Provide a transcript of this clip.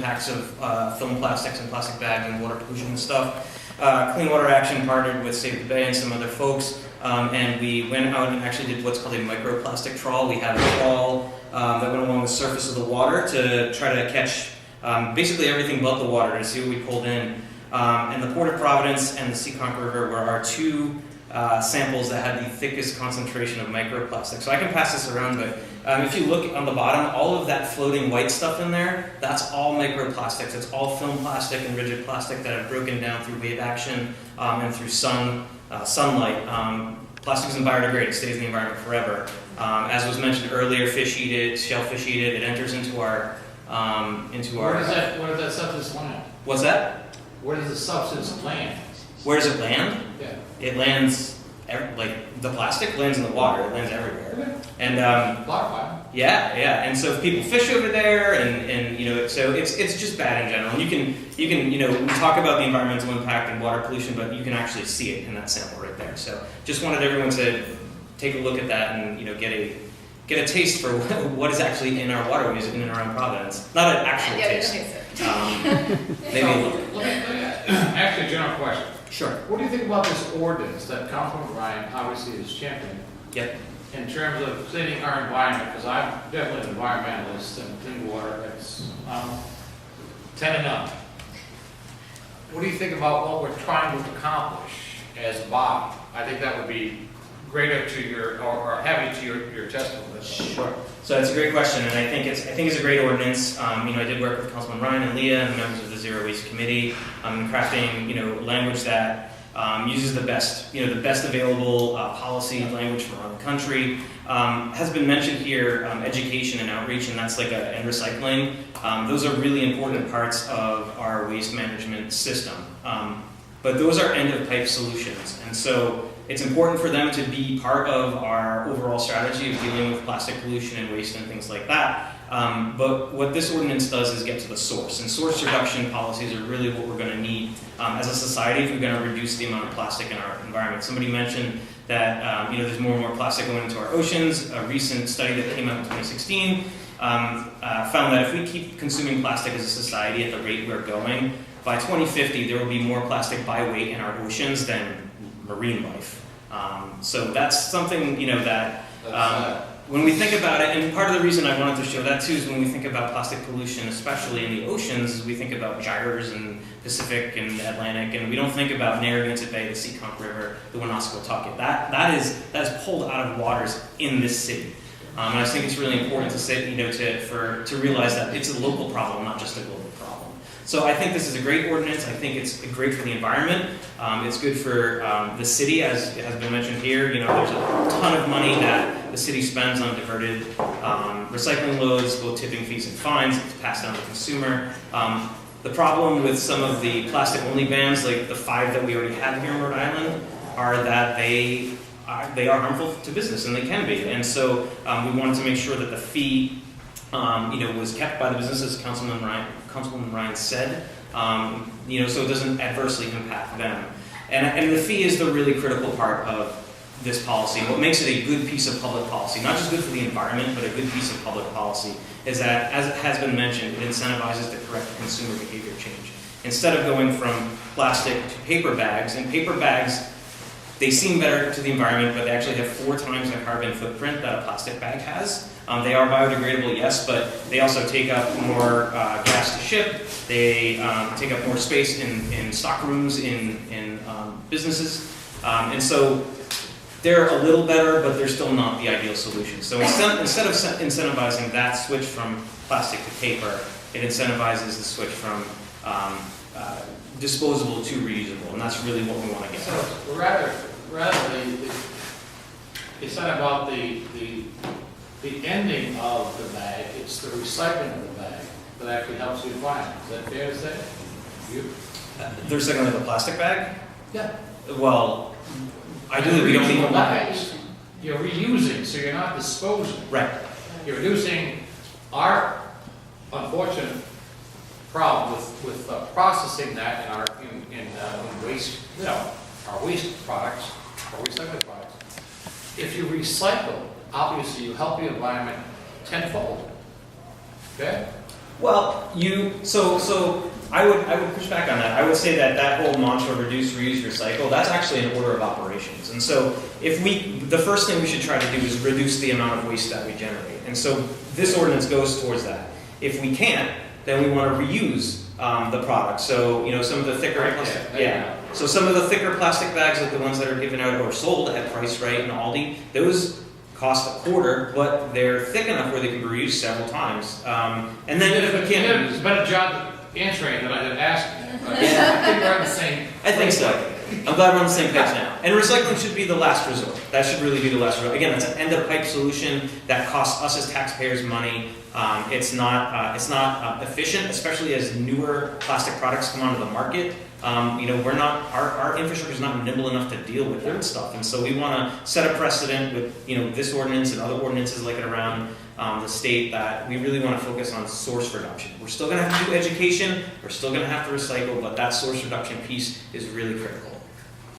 impacts of film plastics and plastic bags and water pollution and stuff. Clean Water Action partnered with Save the Bay and some other folks, and we went out and actually did what's called a microplastic trawl. We have a trawl that went along the surface of the water to try to catch basically everything but the water to see what we pulled in. And the Port of Providence and the Seekonk River were our two samples that had the thickest concentration of microplastics. So I can pass this around, but if you look on the bottom, all of that floating white stuff in there, that's all microplastics. It's all film plastic and rigid plastic that have broken down through wave action and through sunlight. Plastic isn't biodegradable, it stays in the environment forever. As was mentioned earlier, fish eat it, shellfish eat it, it enters into our... Where does that substance land? What's that? Where does the substance land? Where does it land? Yeah. It lands, like the plastic lands in the water. It lands everywhere. Okay. And yeah. And so if people fish over there, and you know, so it's just bad in general. And you can you know, we talk about the environmental impact and water pollution, but you can actually see it in that sample right there. So just wanted everyone to take a look at that and, you know, get a taste for what is actually in our waterways and in our own Providence. Not an actual taste. Maybe a little. Let me ask you a general question. Sure. What do you think about this ordinance that Councilman Ryan obviously is championing? Yep. In terms of cleaning our environment, because I'm definitely an environmentalist and clean water, it's 10 and up. What do you think about what we're trying to accomplish as a body? I think that would be greater to your, or heavy to your testimony. Sure. So that's a great question, and I think it's a great ordinance. You know, I did work with Councilman Ryan and Leah and members of the Zero Waste Committee in crafting, you know, language that uses the best available policy language from around the country. Has been mentioned here, education and outreach, and that's like and recycling. Those are really important parts of our waste management system. But those are end-of-pipe solutions, and so it's important for them to be part of our overall strategy of dealing with plastic pollution and waste and things like that. But what this ordinance does is get to the source, and source reduction policies are really what we're going to need as a society if we're going to reduce the amount of plastic in our environment. Somebody mentioned that you know, there's more and more plastic going into our oceans. A recent study that came out in 2016 found that if we keep consuming plastic as a society at the rate we're going, by 2050 there will be more plastic by weight in our oceans than marine life. So that's something, you know, that when we think about it, and part of the reason I wanted to show that too is when we think about plastic pollution, especially in the oceans, is we think about gyres and Pacific and Atlantic, and we don't think about Narragansett Bay, the Seekonk River, the Woonasquatucket. That is pulled out of waters in this city. And I think it's really important to say, you know, to realize that it's a local problem, not just a global problem. So I think this is a great ordinance. I think it's great for the environment. It's good for the city, as has been mentioned here. You know, there's a ton of money that the city spends on diverted recycling loads, both tipping fees and fines. It's passed down to the consumer. The problem with some of the plastic-only bans, like the 5 that we already have here in Rhode Island, are that they are harmful to business, and they can be. And so we wanted to make sure that the fee, you know, was kept by the businesses, Councilman Ryan said, you know, so it doesn't adversely impact them. And the fee is the really critical part of this policy. What makes it a good piece of public policy, not just good for the environment, but a good piece of public policy, is that, as it has been mentioned, it incentivizes the correct consumer behavior change. Instead of going from plastic to paper bags, and paper bags, they seem better to the environment, but they actually have 4 times the carbon footprint that a plastic bag has. They are biodegradable, yes, but they also take up more gas to ship. They take up more space in stock rooms, in businesses. And so they're a little better, but they're still not the ideal solution. So instead of incentivizing that switch from plastic to paper, it incentivizes the switch from disposable to reusable, and that's really what we want to get. So rather it's not about the ending of the bag, it's the recycling of the bag that actually helps the environment. Is that fair to say? The recycling of the plastic bag? Yeah. Well, ideally we don't need more bags. You're reusing, so you're not disposing. Right. You're reducing our unfortunate problem with processing that in waste, you know, our waste products, our recycling products. If you recycle, obviously you help the environment tenfold. Okay? Well, so I would push back on that. I would say that whole mantra, reduce, reuse, recycle, that's actually an order of operations. And so the first thing we should try to do is reduce the amount of waste that we generate. And so this ordinance goes towards that. If we can't, then we want to reuse the product. So, some of the thicker plastic, so some of the thicker plastic bags, like the ones that are given out or sold at Price Right and Aldi, those cost $0.25, but they're thick enough where they can be reused several times. And then if we can't, it's a better job answering than I did asking. I think we're on the same. I think so. I'm glad we're on the same page now. And recycling should be the last resort. That should really be the last resort. Again, it's an end-of-pipe solution that costs us as taxpayers money. It's not efficient, especially as newer plastic products come onto the market. Our infrastructure is not nimble enough to deal with that stuff, and so we want to set a precedent with this ordinance and other ordinances like it around the state that we really want to focus on source reduction. We're still going to have to do education. We're still going to have to recycle, but that source reduction piece is really critical.